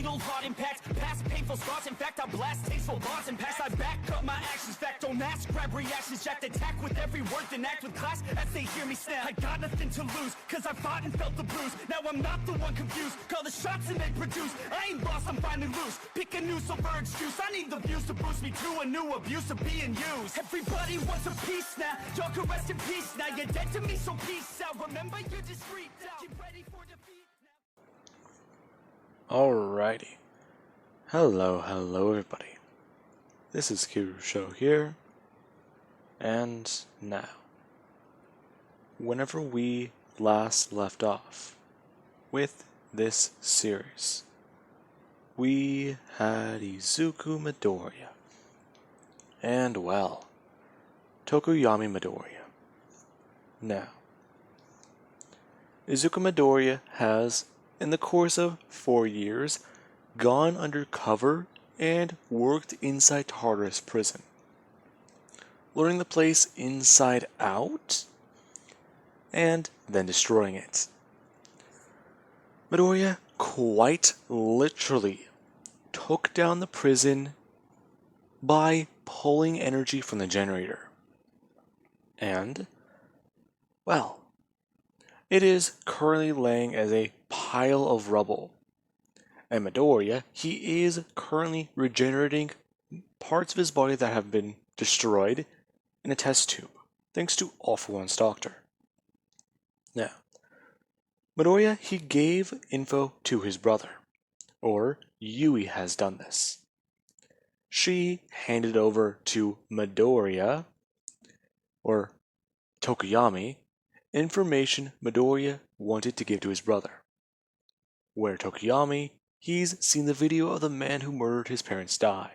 fatal heart impacts, past painful scars. In fact, I blast tasteful bars and pass. I back up my actions, fact don't ask, grab reactions, jacked attack with every word, then act with class as they hear me snap. I got nothing to lose, cause I fought and felt the bruise. Now I'm not the one confused, call the shots and they produce. I ain't lost, I'm finally loose, pick a new silver excuse. I need the views to boost me to a new abuse of being used. Everybody wants a piece now, y'all can rest in peace now. You're dead to me, so peace out. Remember, you're discreet now. Get ready for defeat now. Alrighty. Hello everybody. This is Show here. And now, whenever we last left off with this series, we had Izuku Midoriya. And well, tokoyami Midoriya. Now, Izuku Midoriya has, in the course of 4 years, gone undercover and worked inside Tartarus prison, learning the place inside out, and then destroying it. Midoriya quite literally took down the prison by pulling energy from the generator. And, well, it is currently laying as a pile of rubble. And Midoriya, he is currently regenerating parts of his body that have been destroyed in a test tube, thanks to All For One's doctor. Now, Midoriya, he gave info to his brother, or Yui has done this. She handed over to Midoriya, or Tokoyami, information Midoriya wanted to give to his brother. Where Tokoyami, he's seen the video of the man who murdered his parents die.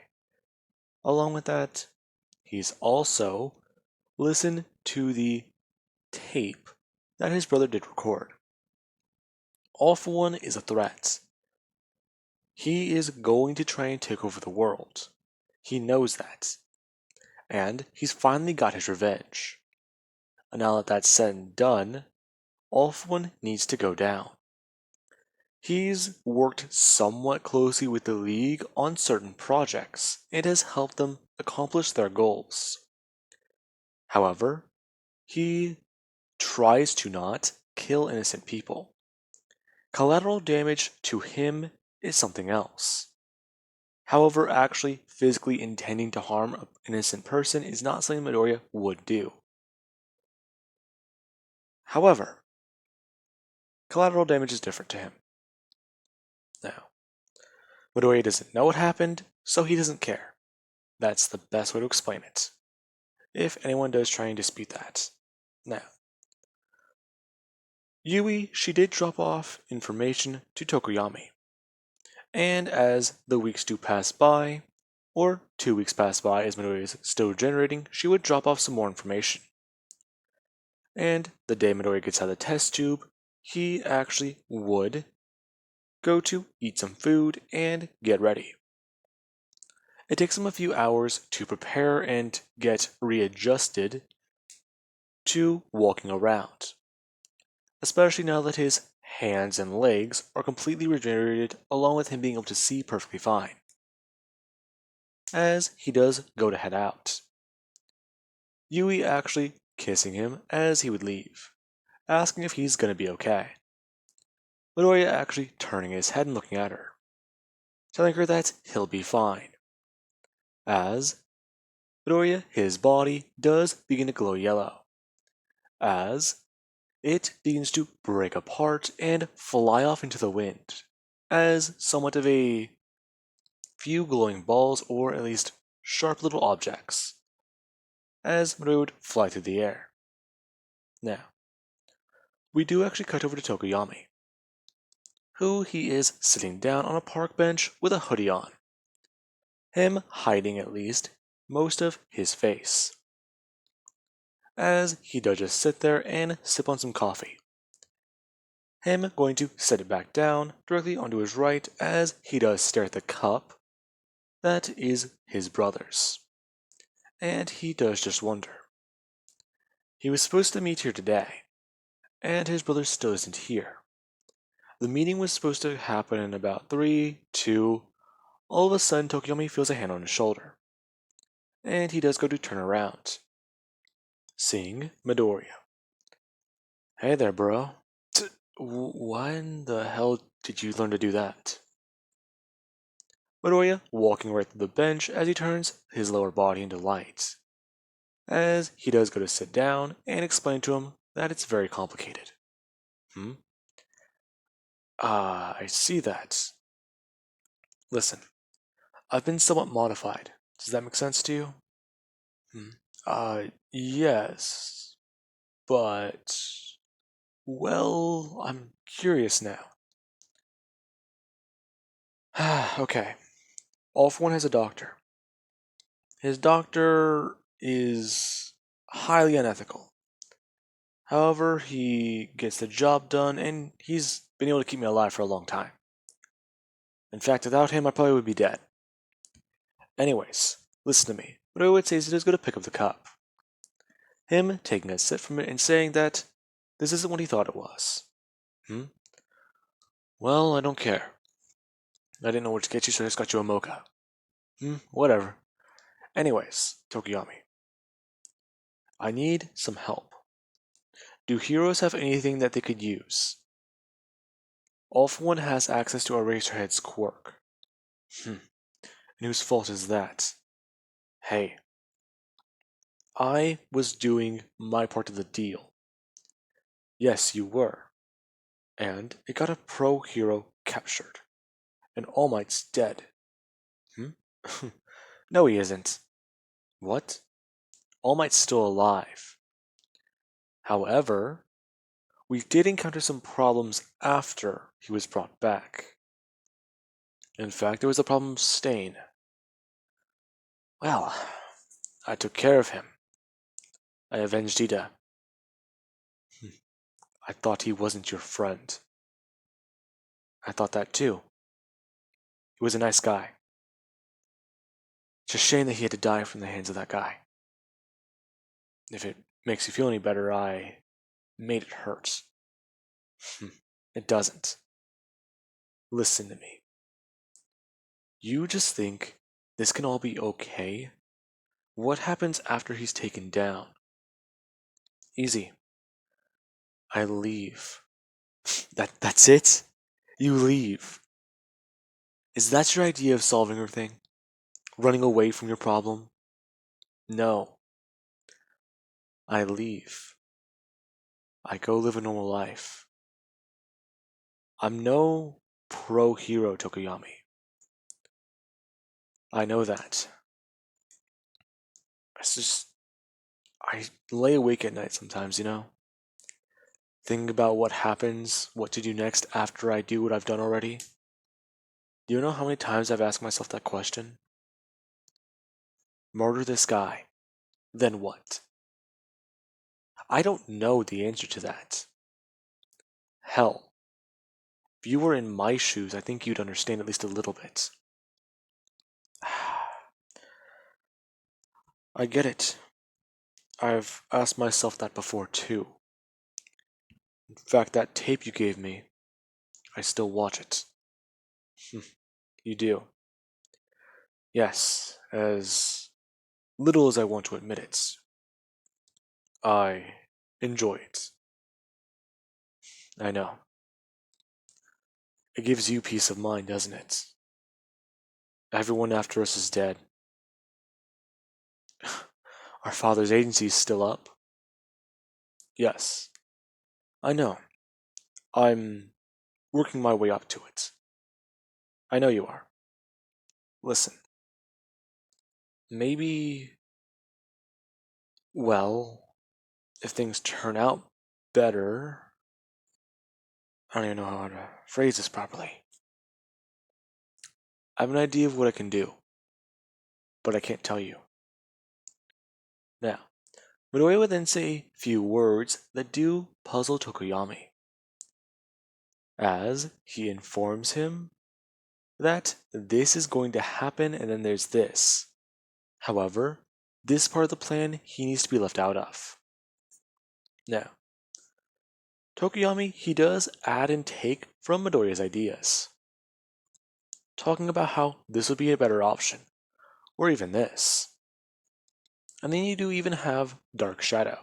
Along with that, he's also listened to the tape that his brother did record. All For One is a threat. He is going to try and take over the world. He knows that. And he's finally got his revenge. And now that that's said and done, All For One needs to go down. He's worked somewhat closely with the League on certain projects and has helped them accomplish their goals. However, he tries to not kill innocent people. Collateral damage to him is something else. However, actually physically intending to harm an innocent person is not something Midoriya would do. However, collateral damage is different to him. Now, Midoriya doesn't know what happened, so he doesn't care. That's the best way to explain it, if anyone does try and dispute that. Now, Yui, she did drop off information to Tokoyami. And as the weeks do pass by, or 2 weeks pass by as Midoriya is still regenerating, she would drop off some more information. And the day Midoriya gets out of the test tube, he actually would go to eat some food and get ready. It takes him a few hours to prepare and get readjusted to walking around, especially now that his hands and legs are completely regenerated, along with him being able to see perfectly fine, as he does go to head out. Yui actually kissing him as he would leave, asking if he's going to be okay. Midoriya actually turning his head and looking at her, telling her that he'll be fine. As Midoriya, his body does begin to glow yellow, as it begins to break apart and fly off into the wind, as somewhat of a few glowing balls, or at least sharp little objects, as Midoriya would fly through the air. Now, we do actually cut over to Tokoyami, who he is sitting down on a park bench with a hoodie on, him hiding at least most of his face, as he does just sit there and sip on some coffee. Him going to set it back down directly onto his right as he does stare at the cup that is his brother's. And he does just wonder. He was supposed to meet here today, and his brother still isn't here. The meeting was supposed to happen in about 3, 2. All of a sudden, Tokoyami feels a hand on his shoulder, and he does go to turn around, seeing Midoriya. Hey there, bro. When the hell did you learn to do that? Midoriya walking right through the bench as he turns his lower body into light, as he does go to sit down and explain to him that it's very complicated. Hmm? Ah, I see that. Listen, I've been somewhat modified. Does that make sense to you? Hmm. Yes, but... Well, I'm curious now. Okay, All For One has a doctor. His doctor is highly unethical. However, he gets the job done, and he's been able to keep me alive for a long time. In fact, without him, I probably would be dead. Anyways, listen to me. What I would say is he does go to pick up the cup. Him taking a sip from it and saying that this isn't what he thought it was. Hmm? Well, I don't care. I didn't know what to get you, so I just got you a mocha. Whatever. Anyways, Tokoyami, I need some help. Do heroes have anything that they could use? All For One has access to Eraserhead's quirk. And whose fault is that? Hey, I was doing my part of the deal. Yes, you were. And it got a pro hero captured. And All Might's dead. No, he isn't. What? All Might's still alive. However, we did encounter some problems after he was brought back. In fact, there was a problem with Stain. Well, I took care of him. I avenged Ida. I thought he wasn't your friend. I thought that too. He was a nice guy. It's a shame that he had to die from the hands of that guy. If it makes you feel any better, I made it hurt. It doesn't. Listen to me. You just think this can all be okay? What happens after he's taken down? Easy. I leave. That's it? You leave. Is that your idea of solving everything? Running away from your problem? No. I leave. I go live a normal life. I'm no pro hero, Tokoyami. I know that. It's just, I lay awake at night sometimes, thinking about what happens, what to do next after I do what I've done already. Do you know how many times I've asked myself that question? Murder this guy. Then what? I don't know the answer to that. Hell, if you were in my shoes, I think you'd understand at least a little bit. I get it. I've asked myself that before too. In fact, that tape you gave me, I still watch it. You do. Yes, as little as I want to admit it. I enjoy it. I know. It gives you peace of mind, doesn't it? Everyone after us is dead. Our father's agency is still up. Yes, I know. I'm working my way up to it. I know you are. Listen, maybe, well, if things turn out better, I don't even know how to phrase this properly. I have an idea of what I can do, but I can't tell you. Now, Midoriya would then say a few words that do puzzle Tokoyami, as he informs him that this is going to happen and then there's this. However, this part of the plan he needs to be left out of. Now, Tokoyami, he does add and take from Midoriya's ideas, talking about how this would be a better option, or even this. And then you do even have Dark Shadow,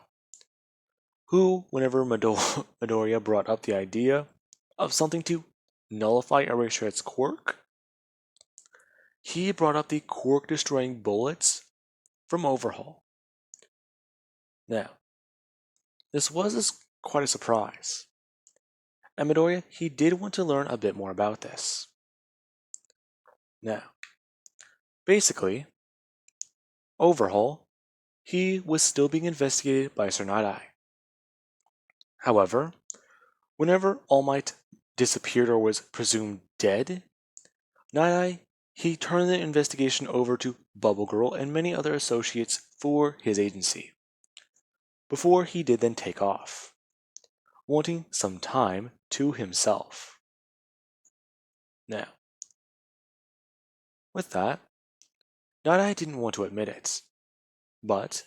who, whenever Midoriya brought up the idea of something to nullify Eraserhead's quirk, he brought up the quirk destroying bullets from Overhaul. Now, this was quite a surprise, and Midoriya, he did want to learn a bit more about this. Now, basically, Overhaul, he was still being investigated by Sir Night-Eye. However, whenever All Might disappeared or was presumed dead, Night-Eye, he turned the investigation over to Bubble Girl and many other associates for his agency, before he did then take off, wanting some time to himself. Now, with that, Night-Eye didn't want to admit it, but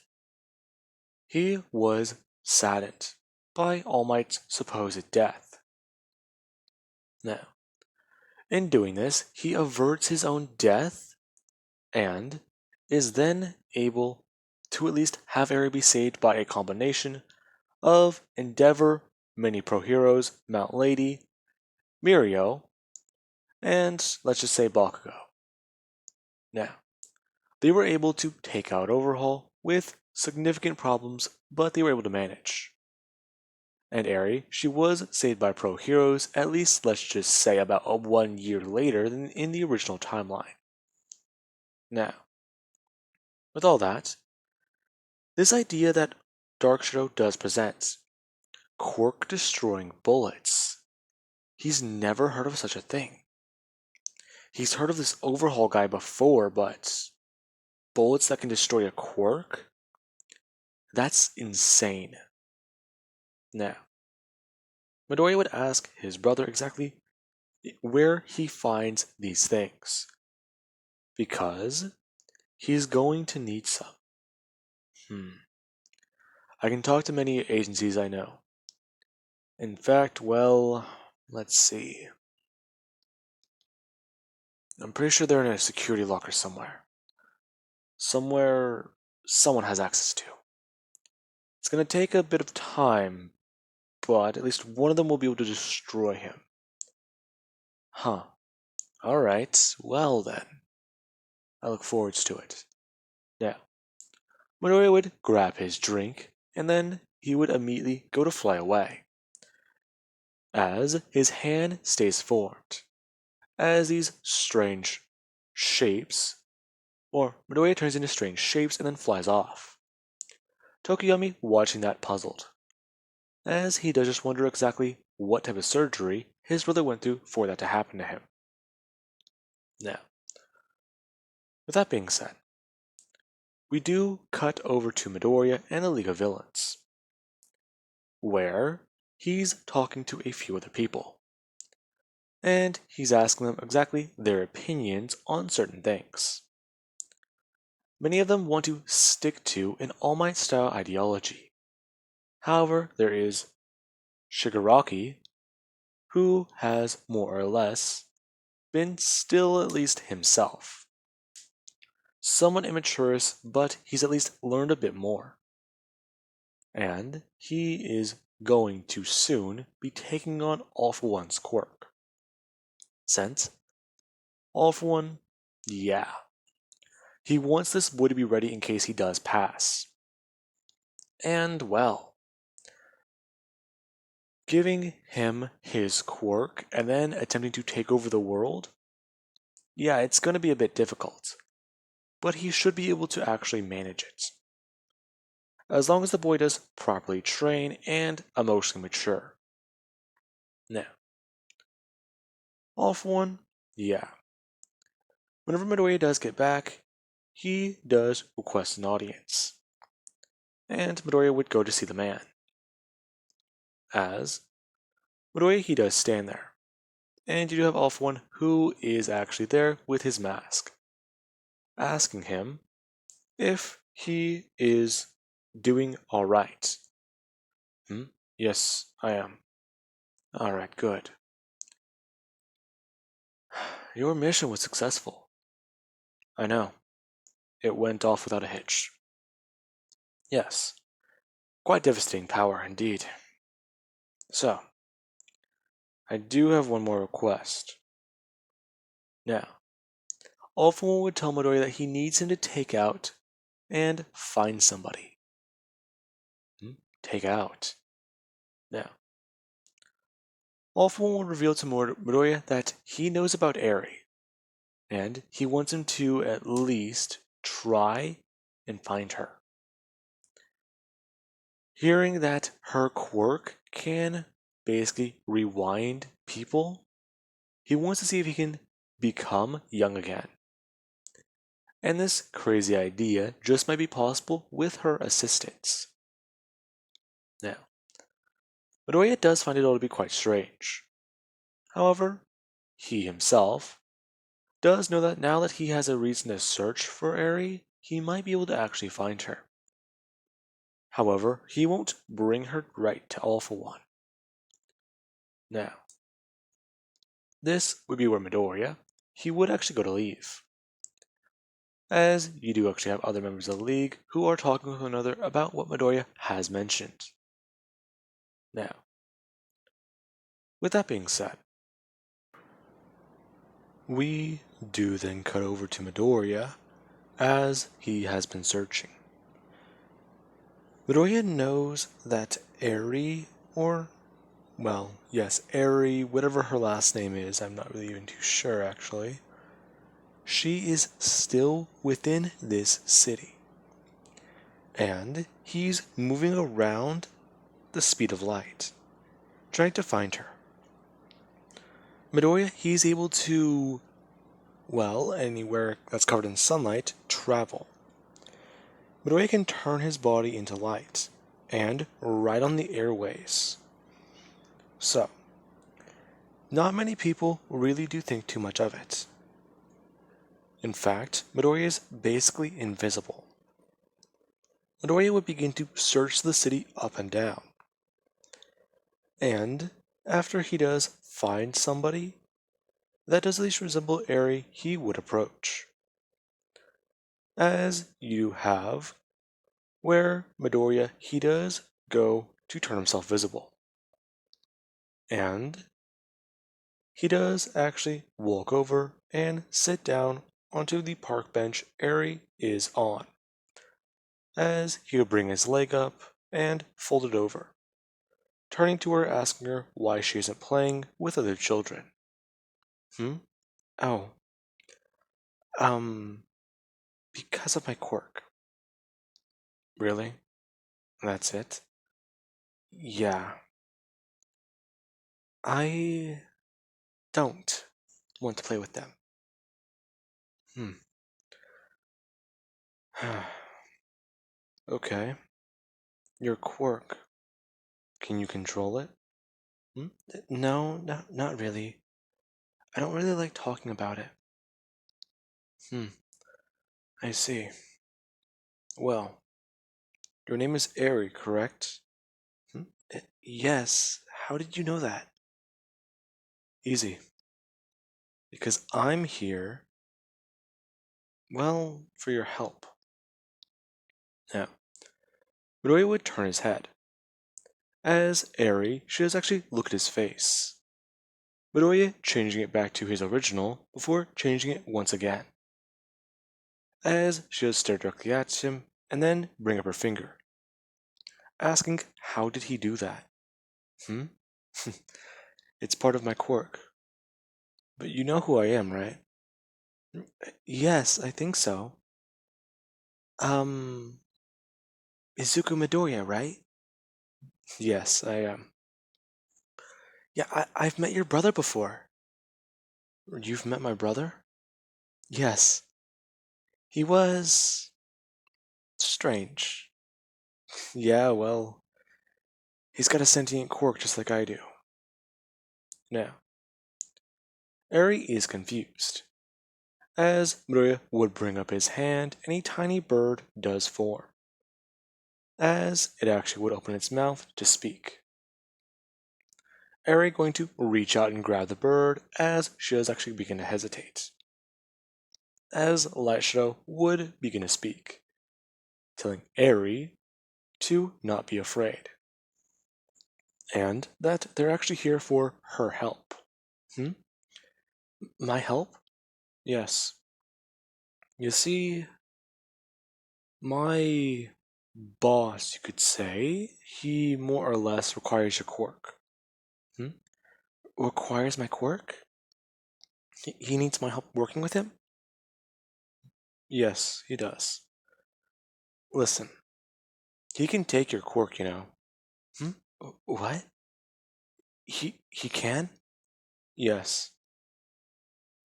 he was saddened by All Might's supposed death. Now, in doing this, he averts his own death and is then able to at least have Eri be saved by a combination of Endeavor, many pro heroes, Mount Lady, Mirio, and let's just say Bakugo. Now, they were able to take out Overhaul with significant problems, but they were able to manage. And Eri, she was saved by pro heroes, at least let's just say about 1 year later than in the original timeline. Now, with all that, this idea that Dark Shadow does present, quirk destroying bullets, he's never heard of such a thing. He's heard of this Overhaul guy before, but bullets that can destroy a quirk? That's insane. Now, Midoriya would ask his brother exactly where he finds these things, because he's going to need some. I can talk to many agencies I know. In fact, well, let's see. I'm pretty sure they're in a security locker somewhere. Somewhere someone has access to. It's going to take a bit of time, but at least one of them will be able to destroy him. Huh. Alright, well then. I look forward to it. Now, Midoriya would grab his drink, and then he would immediately go to fly away, as his hand stays formed, as these strange shapes, or Midoriya turns into strange shapes and then flies off. Tokoyami watching that puzzled, as he does just wonder exactly what type of surgery his brother went through for that to happen to him. Now, with that being said, we do cut over to Midoriya and the League of Villains, where he's talking to a few other people, and he's asking them exactly their opinions on certain things. Many of them want to stick to an All Might style ideology. However, there is Shigaraki, who has more or less been still at least himself. Somewhat immature, but he's at least learned a bit more. And he is going to soon be taking on All For One's quirk. Since All For One, yeah. He wants this boy to be ready in case he does pass. And well, giving him his quirk and then attempting to take over the world, yeah, it's going to be a bit difficult. But he should be able to actually manage it, as long as the boy does properly train and emotionally mature. Now, All For One, yeah. Whenever Midoriya does get back, he does request an audience, and Midoriya would go to see the man. As Midoriya, he does stand there, and you do have All For One who is actually there with his mask, asking him if he is doing alright. Yes, I am. Alright, good. Your mission was successful. I know. It went off without a hitch. Yes. Quite devastating power indeed. So, I do have one more request. Now, All For One would tell Midoriya that he needs him to take out and find somebody. Take out. Now, All For One would reveal to Midoriya that he knows about Eri, and he wants him to at least try and find her. Hearing that her quirk can basically rewind people, he wants to see if he can become young again. And this crazy idea just might be possible with her assistance. Now, Midoriya does find it all to be quite strange. However, he himself does know that now that he has a reason to search for Eri, he might be able to actually find her. However, he won't bring her right to All For One. Now, this would be where Midoriya, he would actually go to leave. As you do actually have other members of the League who are talking with one another about what Midoriya has mentioned. Now, with that being said, we do then cut over to Midoriya as he has been searching. Midoriya knows that Eri, Eri, whatever her last name is, I'm not really even too sure actually, she is still within this city. And he's moving around the speed of light, trying to find her. Midoriya, he's able to, anywhere that's covered in sunlight, travel. Midoriya can turn his body into light, and ride on the airways. So, not many people really do think too much of it. In fact, Midoriya is basically invisible. Midoriya would begin to search the city up and down. And after he does find somebody that does at least resemble Eri, he would approach. As you have where Midoriya, he does go to turn himself visible. And he does actually walk over and sit down onto the park bench Eri is on. As he would bring his leg up and fold it over, turning to her asking her why she isn't playing with other children. Oh. Because of my quirk. Really? That's it? Yeah. I don't want to play with them. Okay. Your quirk. Can you control it? No, not really. I don't really like talking about it. I see. Well, your name is Eri, correct? Yes. How did you know that? Easy. Because I'm here, for your help. Now, Midoriya would turn his head. As Eri, she does actually look at his face. Midoriya changing it back to his original before changing it once again. As she does stare directly at him and then bring up her finger, asking how did he do that? It's part of my quirk. But you know who I am, right? Yes, I think so. Izuku Midoriya, right? Yes, I am. Yeah, I've met your brother before. You've met my brother? Yes. He was strange. Yeah, he's got a sentient quirk just like I do. Now, Eri is confused, as Midoriya would bring up his hand and a tiny bird does form, as it actually would open its mouth to speak. Eri going to reach out and grab the bird as she does actually begin to hesitate. As Light Shadow would begin to speak, telling Eri to not be afraid, and that they're actually here for her help. My help? Yes. You see, my boss, you could say, he more or less requires your quirk. Requires my quirk? He needs my help working with him? Yes, he does. Listen, he can take your quirk, you know. What? He can? Yes.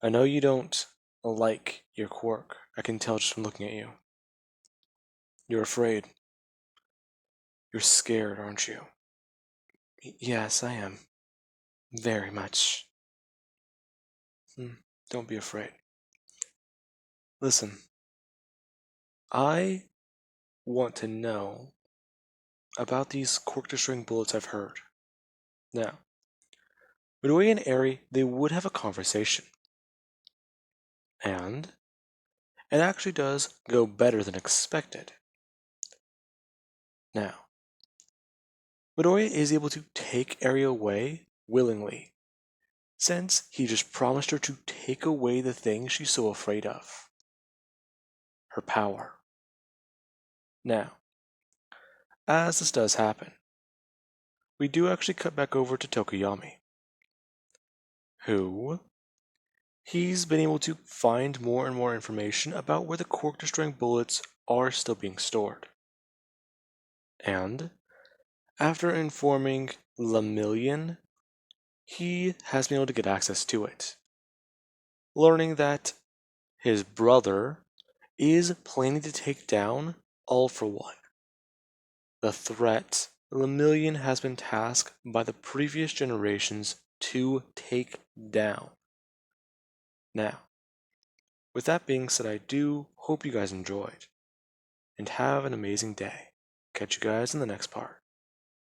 I know you don't like your quirk. I can tell just from looking at you. You're afraid. You're scared, aren't you? Yes, I am. Very much. Don't be afraid. Listen, I want to know about these quirk destroying bullets I've heard. Now, Midoriya and Eri, they would have a conversation. And it actually does go better than expected. Now, Midoriya is able to take Eri away willingly, since he just promised her to take away the thing she's so afraid of. Her power. Now, as this does happen, we do actually cut back over to Tokoyami, who he's been able to find more and more information about where the quirk destroying bullets are still being stored. And after informing Lemillion, he has been able to get access to it, learning that his brother is planning to take down All for One, the threat Lemillion has been tasked by the previous generations to take down. Now, with that being said, I do hope you guys enjoyed, and have an amazing day. Catch you guys in the next part.